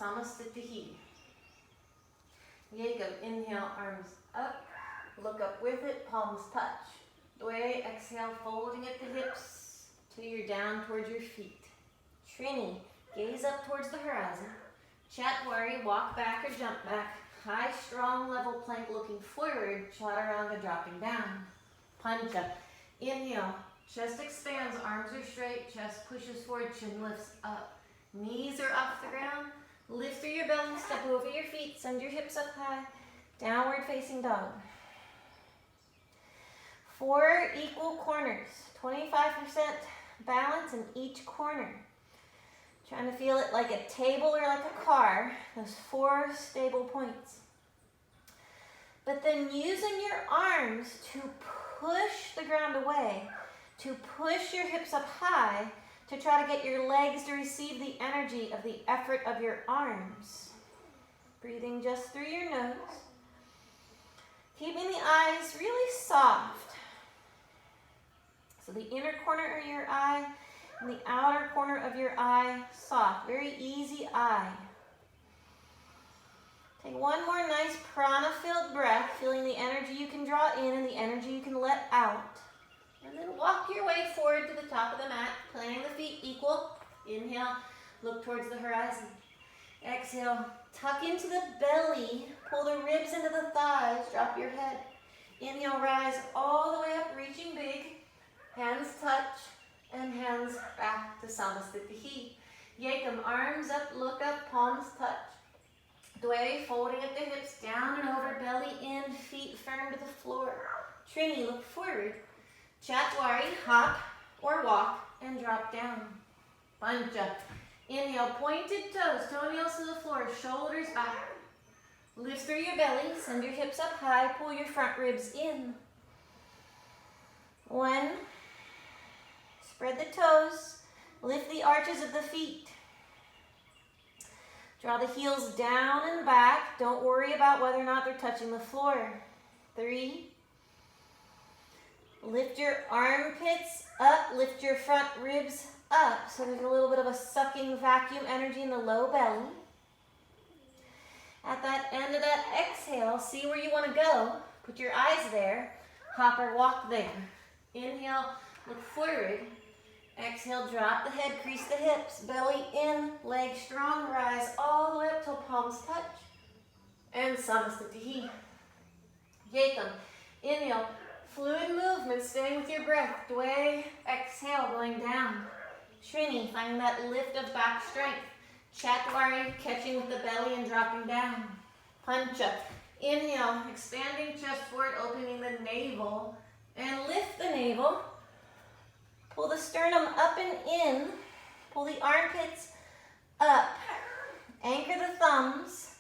Samastitihi. Jacob, inhale, arms up. Look up with it, palms touch. Dway, exhale, folding at the hips till you're down towards your feet. Trini, gaze up towards the horizon. Chatwari, walk back or jump back. High, strong, level plank looking forward. Chaturanga, dropping down. Pancha, inhale, chest expands, arms are straight, chest pushes forward, chin lifts up. Knees are off the ground. Lift through your belly, step over your feet, send your hips up high. Downward facing dog. 4 equal corners, 25% balance in each corner. Trying to feel it like a table or like a car, those 4 stable points. But then using your arms to push the ground away, to push your hips up high, to try to get your legs to receive the energy of the effort of your arms. Breathing just through your nose. Keeping the eyes really soft. So the inner corner of your eye and the outer corner of your eye soft. Very easy eye. Take one more nice prana-filled breath, feeling the energy you can draw in and the energy you can let out. And then walk your way forward to the top of the mat, planting the feet equal. Inhale, look towards the horizon. Exhale, tuck into the belly, pull the ribs into the thighs, drop your head. Inhale, rise all the way up, reaching big. Hands touch, and hands back to Samastitihi. Yekam, arms up, look up, palms touch. Dway, folding at the hips, down and over, belly in, feet firm to the floor. Trini, look forward. Chatwari, hop or walk and drop down. Pancha. Inhale, pointed toes, toenails to the floor, shoulders back. Lift through your belly, send your hips up high, pull your front ribs in. 1. Spread the toes, lift the arches of the feet. Draw the heels down and back. Don't worry about whether or not they're touching the floor. 3. Lift your armpits up, lift your front ribs up. So there's a little bit of a sucking vacuum energy in the low belly. At that end of that exhale, see where you want to go. Put your eyes there. Hop or walk there. Inhale, look forward. Exhale, drop the head, crease the hips. Belly in, legs strong, rise all the way up till palms touch. And Samastitihi. Yekam. Inhale. Fluid movement, staying with your breath. Dway, exhale, going down. Trini, finding that lift of back strength. Chatwari, catching with the belly and dropping down. Pancha, inhale, expanding chest forward, opening the navel. And lift the navel. Pull the sternum up and in. Pull the armpits up. Anchor the thumbs.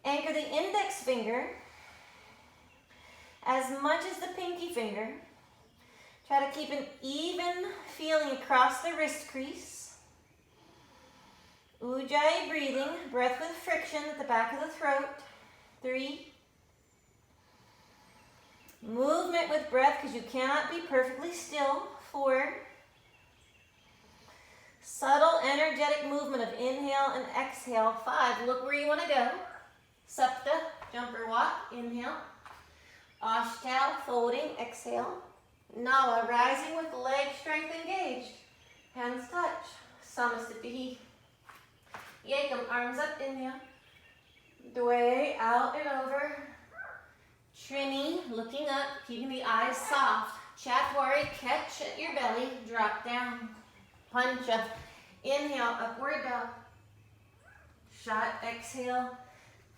Anchor the index finger as much as the pinky finger. Try to keep an even feeling across the wrist crease. Ujjayi breathing, breath with friction at the back of the throat. 3. Movement with breath because you cannot be perfectly still. 4. Subtle, energetic movement of inhale and exhale. 5. Look where you want to go. Sapta, jump or walk. Inhale. Ashtal, folding, exhale. Nava, rising with leg strength engaged. Hands touch. Samastitihi. Yekam, arms up, inhale. Dway, out and over. Trini, looking up, keeping the eyes soft. Chatwari, catch at your belly, drop down. Pancha, inhale, upward dog. Shot, exhale,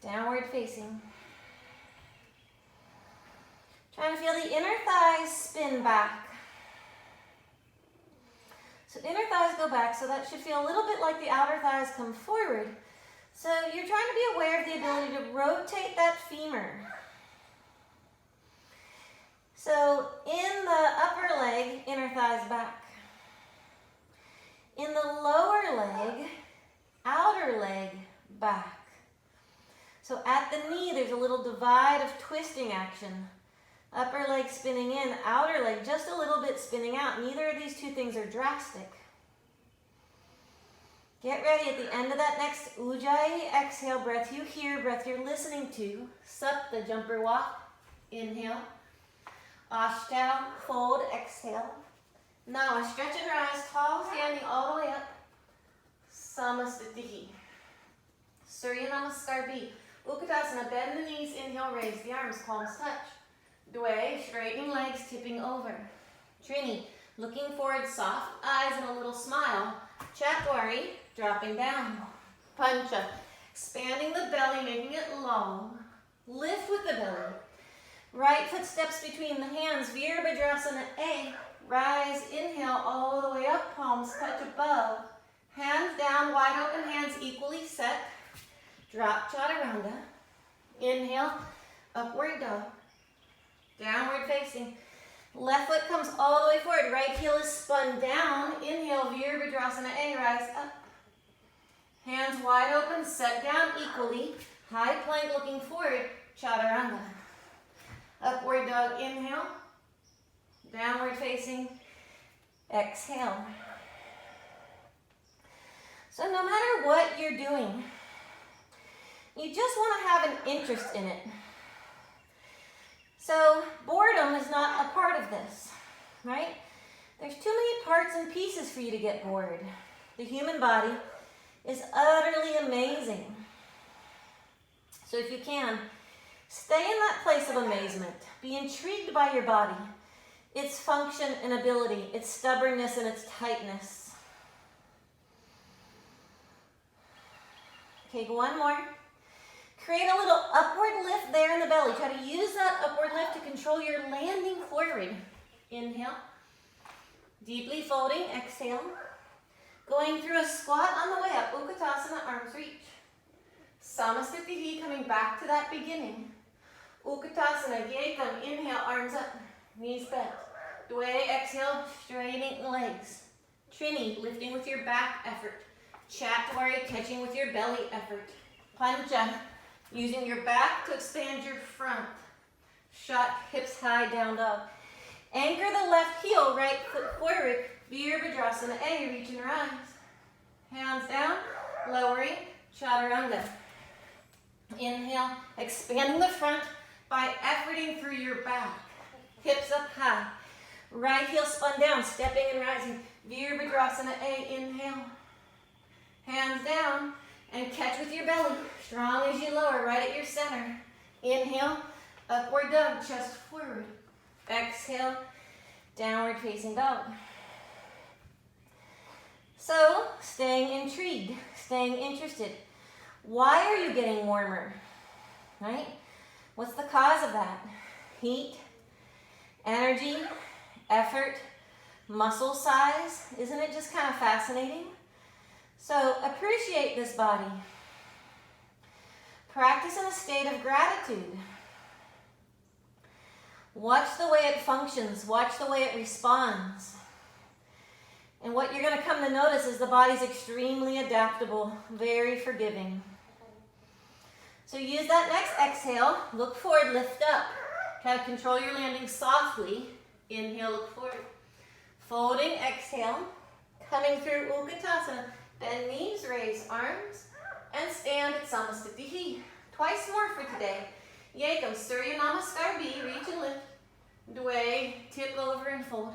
downward facing. Trying to feel the inner thighs spin back. So inner thighs go back, so that should feel a little bit like the outer thighs come forward. So you're trying to be aware of the ability to rotate that femur. So in the upper leg, inner thighs back. In the lower leg, outer leg back. So at the knee, there's a little divide of twisting action. Upper leg spinning in, outer leg just a little bit spinning out. Neither of these two things are drastic. Get ready at the end of that next Ujjayi exhale, breath you hear, breath you're listening to. Sapta, jumper walk, inhale. Ashtanga, fold, exhale. Now stretch and rise, tall, standing all the way up. Samastitihi. Surya Namaskar B. Utkatasana, bend the knees, inhale, raise the arms, palms touch. Dway, straightening legs, tipping over. Trini, looking forward, soft eyes and a little smile. Chatwari, dropping down. Pancha, expanding the belly, making it long. Lift with the belly. Right foot steps between the hands, Virabhadrasana A. Rise, inhale, all the way up, palms touch above. Hands down, wide open, hands equally set. Drop chaturanga. Inhale, upward dog. Downward facing. Left foot comes all the way forward. Right heel is spun down. Inhale, Virabhadrasana A, rise up. Hands wide open, set down equally. High plank looking forward, chaturanga. Upward dog, inhale. Downward facing, exhale. So no matter what you're doing, you just want to have an interest in it. So boredom is not a part of this, right? There's too many parts and pieces for you to get bored. The human body is utterly amazing. So if you can, stay in that place of amazement. Be intrigued by your body, its function and ability, its stubbornness and its tightness. Okay, one more. Create a little upward lift there in the belly. Try to use that upward lift to control your landing forward. Inhale. Deeply folding, exhale. Going through a squat on the way up. Utkatasana, arms reach. Samastitihi, coming back to that beginning. Utkatasana, Yekam, inhale, arms up, knees bent. Dway, exhale, straightening the legs. Trini, lifting with your back effort. Chatwari, catching with your belly effort. Pancha, using your back to expand your front. Shot, hips high, down dog. Anchor the left heel, right foot forward. Virabhadrasana A, reach and rise. Hands down, lowering, chaturanga. Inhale, expanding the front by efforting through your back. Hips up high. Right heel spun down, stepping and rising. Virabhadrasana A, inhale. Hands down and catch with your belly. Strong as you lower, right at your center. Inhale, upward dog, chest forward. Exhale, downward facing dog. So, staying intrigued, staying interested. Why are you getting warmer? Right? What's the cause of that? Heat, energy, effort, muscle size. Isn't it just kind of fascinating? So appreciate this body. Practice in a state of gratitude. Watch the way it functions. Watch the way it responds. And what you're going to come to notice is the body's extremely adaptable, very forgiving. So use that next exhale. Look forward, lift up. Try to control your landing softly. Inhale, look forward. Folding, exhale. Coming through Utkatasana. Bend knees, raise arms, and stand at Samastitihi. Twice more for today. Yekam, Surya Namaskar B, reach and lift. Dway, tip over and fold.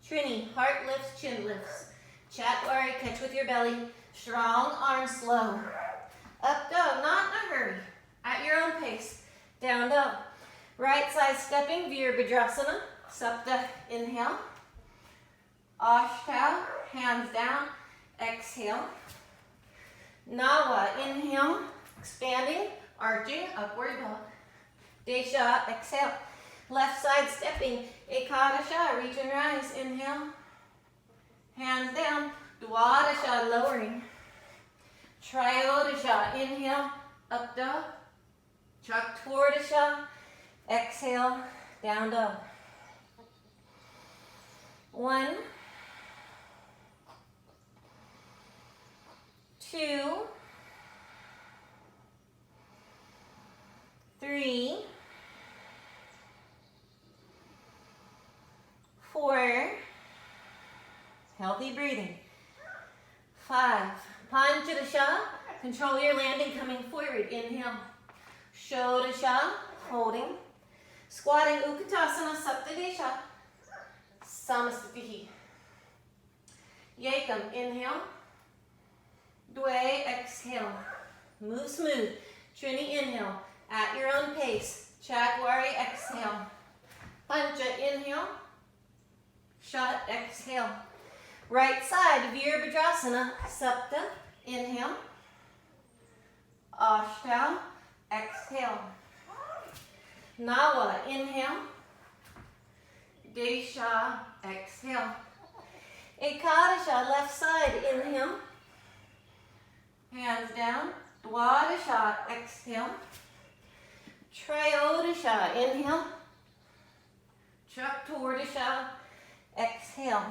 Trini, heart lifts, chin lifts. Chatwari, catch with your belly. Strong arms, slow. Up dog, not in a hurry. At your own pace. Down dog. Right side stepping, Virabhadrasana. Sapta, inhale. Ashtanga, hands down. Exhale. Nawa, inhale. Expanding, arching, upward dog. Desha, exhale. Left side stepping, Ekadasha, reach and rise. Inhale. Hands down. Dwadasha, lowering. Triodasha, inhale. Up dog. Chakturdasha. Exhale. Down dog. 1, 2, 3, 4, healthy breathing. 5, Dasha. Control your landing coming forward. Inhale. Shodasha, holding. Squatting Utkatasana, Saptadesha. Samastitihi. Yekam, inhale. Dwe, exhale. Move smooth. Trini, inhale. At your own pace. Chagwari, exhale. Pancha, inhale. Shat, exhale. Right side, Virabhadrasana, Sapta, inhale. Ashta, exhale. Nawa, inhale. Desha, exhale. Ekadasha, left side, inhale. Hands down. Dwadasha, exhale. Trayodasha, inhale. Chakturdasha, exhale.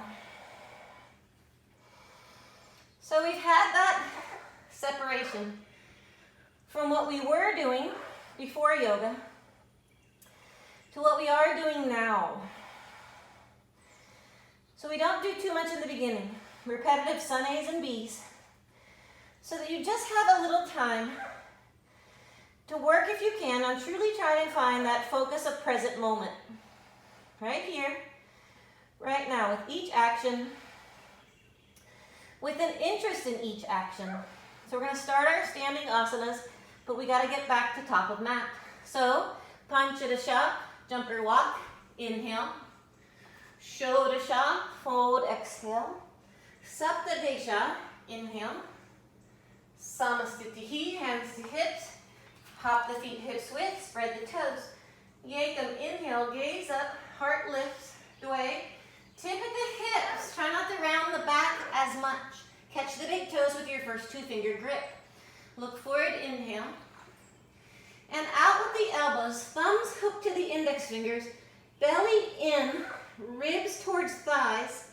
So we've had that separation from what we were doing before yoga to what we are doing now. So we don't do too much in the beginning, repetitive sun A's and B's, so that you just have a little time to work, if you can, on truly trying to find that focus of present moment. Right here, right now, with each action, with an interest in each action. So we're going to start our standing asanas, but we got to get back to top of mat. So, Panchadasha, jumper walk, inhale. Shodasha, fold, exhale. Saptadesha, inhale. Samastitihi, hands to hips. Hop the feet hips width, spread the toes. Yekam, inhale, gaze up, heart lifts, dwe. Tip at the hips, try not to round the back as much. Catch the big toes with your first two-finger grip. Look forward, inhale. And out with the elbows, thumbs hooked to the index fingers, belly in, ribs towards thighs,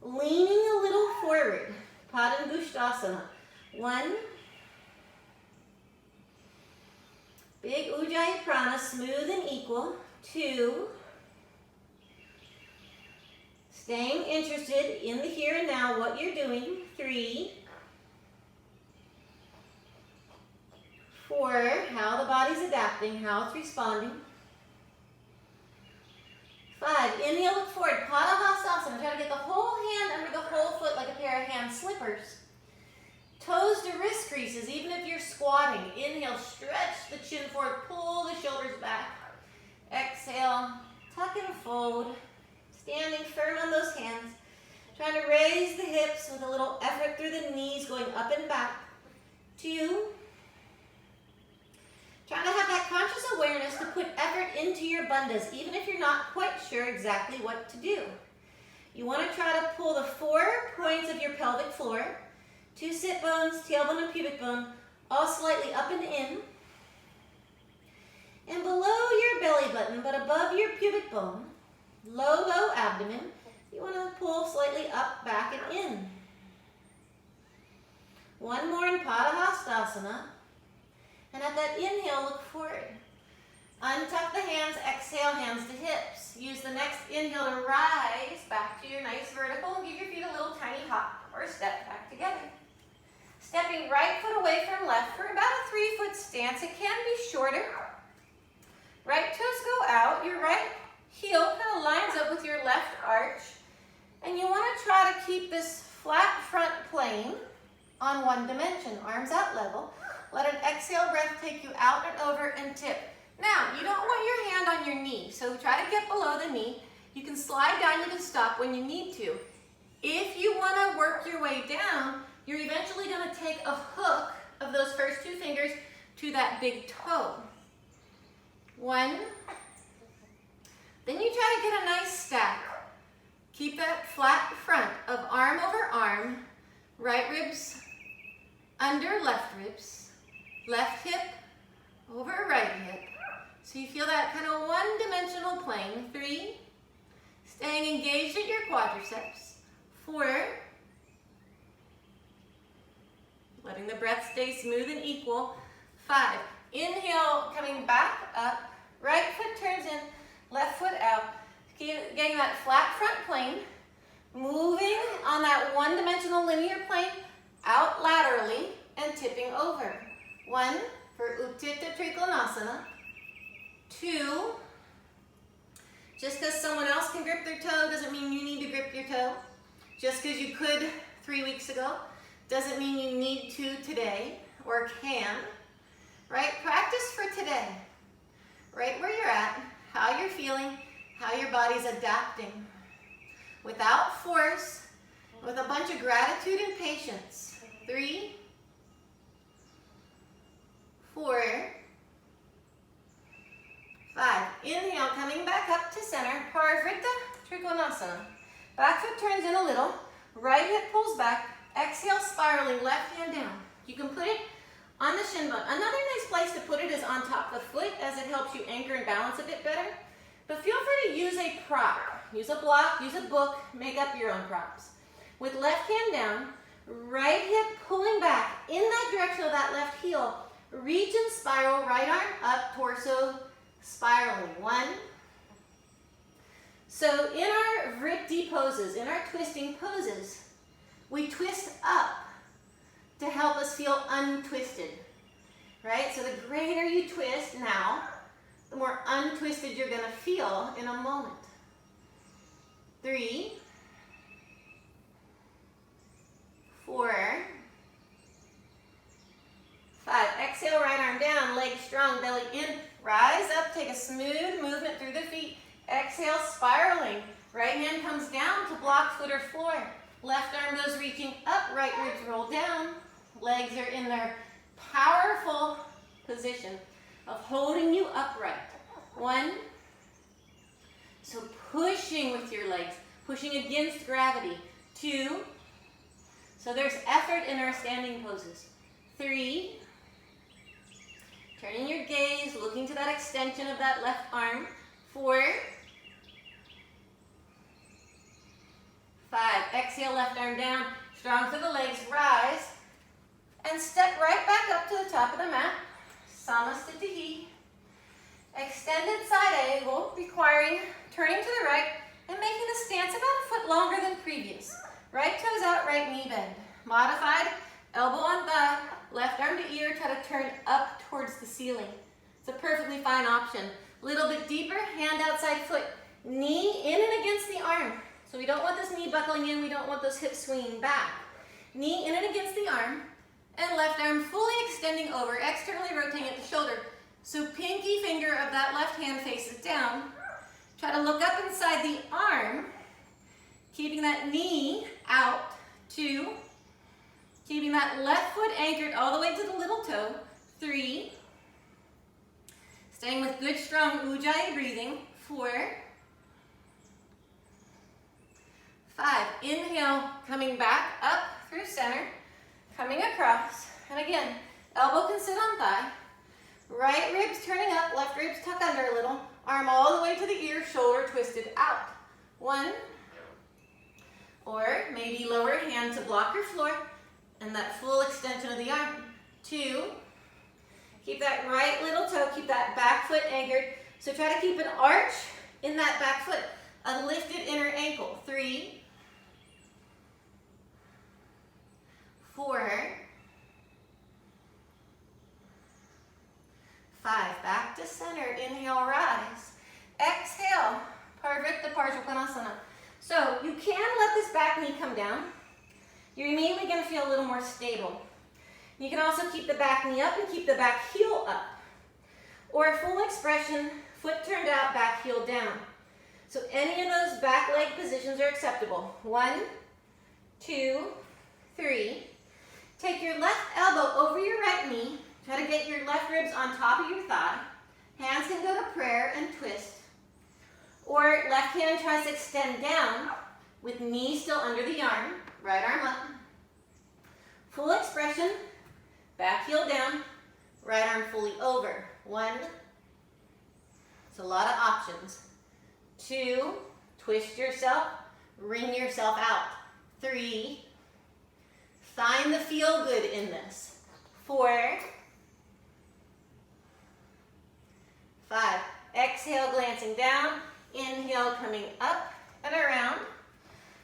leaning a little forward. Padangusthasana. 1. Big Ujjayi Prana, smooth and equal. 2. Staying interested in the here and now, what you're doing. 3. 4. How the body's adapting, how it's responding. 5. Inhale, look forward. Padahastasana. Try to get the whole hand under the whole foot like a pair of hand slippers. Toes to wrist creases, even if you're squatting. Inhale, stretch the chin forward, pull the shoulders back. Exhale, tuck and fold. Standing firm on those hands. Trying to raise the hips with a little effort through the knees, going up and back. 2. Trying to have that conscious awareness to put effort into your bandhas, even if you're not quite sure exactly what to do. You want to try to pull the 4 points of your pelvic floor, 2 sit bones, tailbone and pubic bone, all slightly up and in. And below your belly button, but above your pubic bone, low abdomen, you want to pull slightly up, back, and in. 1 more in Padahastasana. And at that inhale, look forward. Untuck the hands, exhale, hands to hips. Use the next inhale to rise back to your nice vertical and give your feet a little tiny hop or step back together. Stepping right foot away from left for about a 3-foot stance. It can be shorter. Right toes go out. Your right heel kind of lines up with your left arch. And you want to try to keep this flat front plane on one dimension. Arms out level. Let an exhale breath take you out and over and tip. Now, you don't want your hand on your knee, so try to get below the knee. You can slide down, you can stop when you need to. If you want to work your way down, you're eventually going to take a hook of those first 2 fingers to that big toe. 1. Then you try to get a nice stack. Keep that flat front of arm over arm, right ribs under left ribs, left hip over right hip. So you feel that kind of one-dimensional plane. 3. Staying engaged at your quadriceps. 4. Letting the breath stay smooth and equal. 5. Inhale, coming back up. Right foot turns in, left foot out. Getting that flat front plane. Moving on that one-dimensional linear plane out laterally. and tipping over. 1 for Utthita Trikonasana. 2, just because someone else can grip their toe doesn't mean you need to grip your toe. Just because you could 3 weeks ago doesn't mean you need to today or can, right? Practice for today, right where you're at, how you're feeling, how your body's adapting. Without force, with a bunch of gratitude and patience. 3, 4, 5. Inhale, coming back up to center. Parivrtta Trikonasana. Back foot turns in a little. Right hip pulls back. Exhale, spiraling, left hand down. You can put it on the shin bone. Another nice place to put it is on top of the foot, as it helps you anchor and balance a bit better. But feel free to use a prop. Use a block, use a book, make up your own props. With left hand down, right hip pulling back in that direction of that left heel. Reach and spiral, right arm up, torso spiraling. 1. So in our vritti poses, in our twisting poses, we twist up to help us feel untwisted, right? So the greater you twist now, the more untwisted you're going to feel in a moment. 3, 4, 5. Exhale, right arm down, leg strong, belly in. Rise up, take a smooth movement through the feet. Exhale, spiraling. Right hand comes down to block foot or floor. Left arm goes reaching up, right ribs roll down. Legs are in their powerful position of holding you upright. 1. So pushing with your legs, pushing against gravity. 2. So there's effort in our standing poses. 3. Turning your gaze, looking to that extension of that left arm. 4. 5. Exhale, left arm down. Strong through the legs, rise. And step right back up to the top of the mat. Samastitihi. Extended side angle, requiring turning to the right and making the stance about a foot longer than previous. Right toes out, right knee bend. Modified, elbow on thigh, left arm to ear, try to turn up towards the ceiling. It's a perfectly fine option. Little bit deeper, hand outside foot, knee in and against the arm. So we don't want this knee buckling in, we don't want those hips swinging back. Knee in and against the arm, and left arm fully extending over, externally rotating at the shoulder. So pinky finger of that left hand faces down. Try to look up inside the arm, keeping that knee out. 2. Keeping that left foot anchored all the way to the little toe. 3. Staying with good, strong Ujjayi breathing. 4. 5. Inhale, coming back up through center, coming across. And again, elbow can sit on thigh. Right ribs turning up, left ribs tuck under a little. Arm all the way to the ear, shoulder twisted out. 1. Or maybe lower hand to block your floor and that full extension of the arm. 2. Keep that right little toe, keep that back foot anchored. So try to keep an arch in that back foot, a lifted inner ankle. 3. 4. 5. Back to center. Inhale, rise. Exhale, Parivrtta Parsvakonasana. So you can let this back knee come down. You're immediately going to feel a little more stable. You can also keep the back knee up and keep the back heel up. Or full expression, foot turned out, back heel down. So any of those back leg positions are acceptable. 1, 2, 3. Take your left elbow over your right knee. Try to get your left ribs on top of your thigh. Hands can go to prayer and twist. Or left hand tries to extend down with knee still under the arm. Right arm up. Full expression. Back heel down. Right arm fully over. 1. It's a lot of options. 2. Twist yourself. Wring yourself out. 3. Find the feel good in this. 4. 5. Exhale, glancing down. Inhale, coming up and around.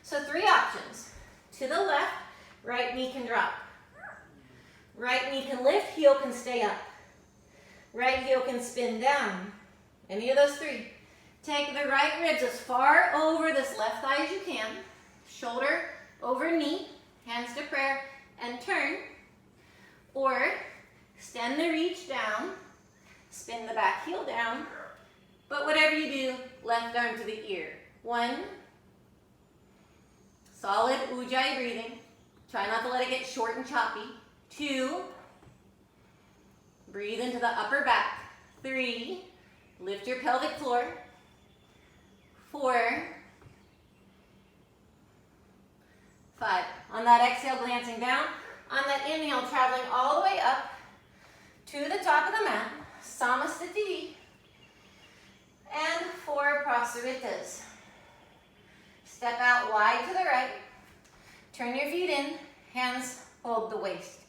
So 3 options. To the left, right knee can drop. Right knee can lift, heel can stay up. Right heel can spin down. Any of those three. Take the right ribs as far over this left thigh as you can. Shoulder over knee, hands to prayer, and turn. Or extend the reach down, spin the back heel down. But whatever you do, left arm to the ear. 1. Solid Ujjayi breathing. Try not to let it get short and choppy. 2. Breathe into the upper back. 3. Lift your pelvic floor. 4. 5. On that exhale, glancing down. On that inhale, traveling all the way up to the top of the mat. Samastiti. And 4 Prasaritas. Step out wide to the right. Turn your feet in. Hands hold the waist.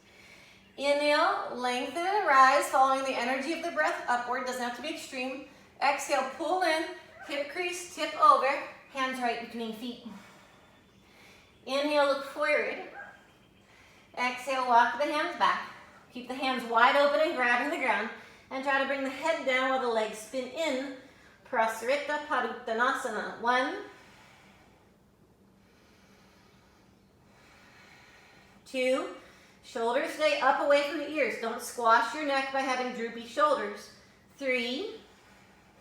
Inhale, lengthen and rise, following the energy of the breath upward. Doesn't have to be extreme. Exhale, pull in, hip crease, tip over, hands right between feet. Inhale, look forward. Exhale, walk the hands back. Keep the hands wide open and grabbing the ground. And try to bring the head down while the legs spin in. Prasarita Paduttanasana. 1. 2. Shoulders stay up away from the ears. Don't squash your neck by having droopy shoulders. 3.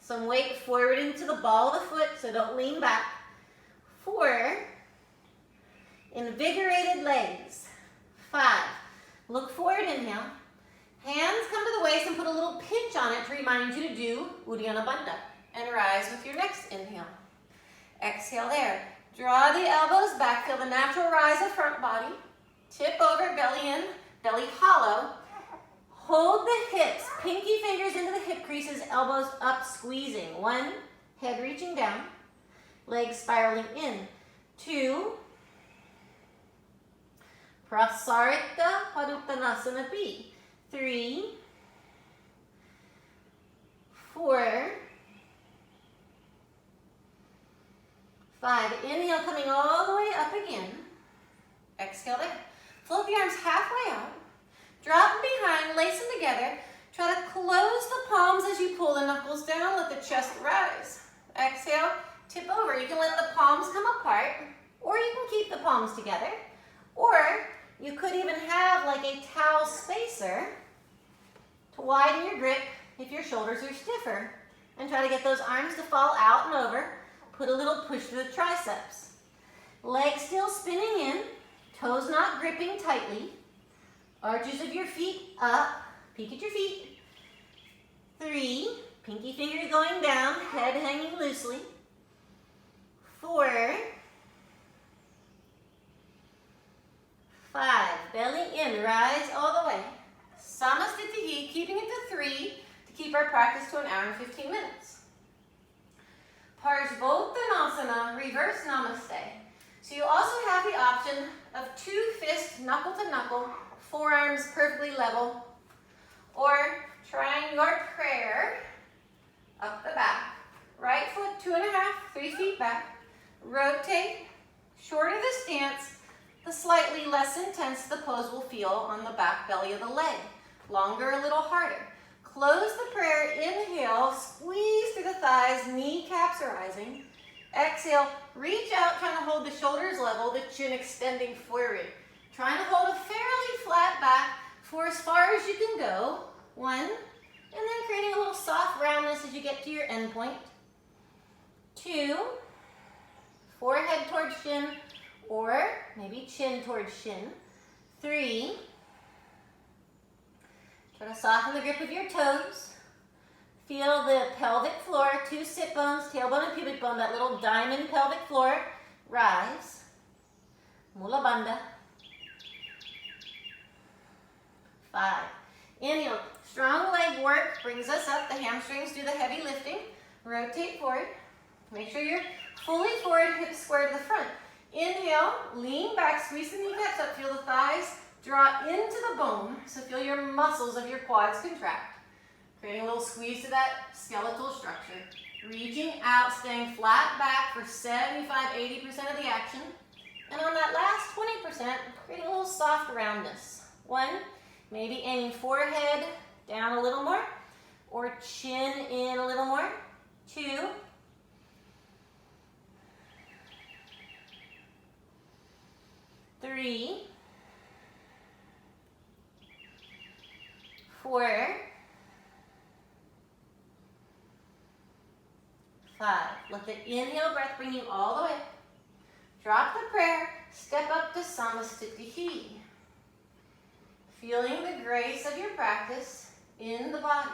Some weight forward into the ball of the foot, so don't lean back. 4. Invigorated legs. 5. Look forward, inhale. Hands come to the waist and put a little pinch on it to remind you to do Uddiyana Bandha. And rise with your next inhale. Exhale there. Draw the elbows back. Feel the natural rise of front body. Tip over, belly in, belly hollow. Hold the hips, pinky fingers into the hip creases, elbows up, squeezing. 1, head reaching down, legs spiraling in. 2, Prasarita Paduttanasana B. 3, 4, 5. Inhale, coming all the way up again. Exhale there. Float the arms halfway out. Drop them behind, lace them together. Try to close the palms as you pull the knuckles down. Let the chest rise. Exhale, tip over. You can let the palms come apart, or you can keep the palms together. Or you could even have like a towel spacer to widen your grip if your shoulders are stiffer. And try to get those arms to fall out and over. Put a little push to the triceps. Legs still spinning in. Toes not gripping tightly. Arches of your feet up. Peek at your feet. 3, pinky fingers going down, head hanging loosely. 4, 5, belly in, rise all the way. Samastiti, keeping it to 3 to keep our practice to 1 hour and 15 minutes. Parsvottanasana, reverse namaste. So you also have the option of 2 fists, knuckle to knuckle, forearms perfectly level, or trying your prayer up the back. Right foot 2.5, 3 feet back. Rotate, shorter the stance, the slightly less intense the pose will feel on the back belly of the leg. Longer, a little harder. Close the prayer, inhale, squeeze through the thighs, kneecaps rising. Exhale, reach out, trying to hold the shoulders level, the chin extending forward. Trying to hold a fairly flat back for as far as you can go. 1, and then creating a little soft roundness as you get to your end point. 2, forehead towards shin, or maybe chin towards shin. 3, try to soften the grip of your toes. Feel the pelvic floor, 2 sit bones, tailbone and pubic bone, that little diamond pelvic floor. Rise. Mula Bandha. 5. Inhale. Strong leg work brings us up. The hamstrings do the heavy lifting. Rotate forward. Make sure you're fully forward, hips square to the front. Inhale, lean back, squeeze the kneecaps up, feel the thighs draw into the bone. So feel your muscles of your quads contract. Creating a little squeeze to that skeletal structure. Reaching out, staying flat back for 75-80% of the action. And on that last 20%, creating a little soft roundness. 1, Maybe aiming forehead down a little more or chin in a little more. 2, 3, 4, 5. Let the inhale breath bring you all the way. Drop the prayer, step up to Samasthiti. Feeling the grace of your practice in the body.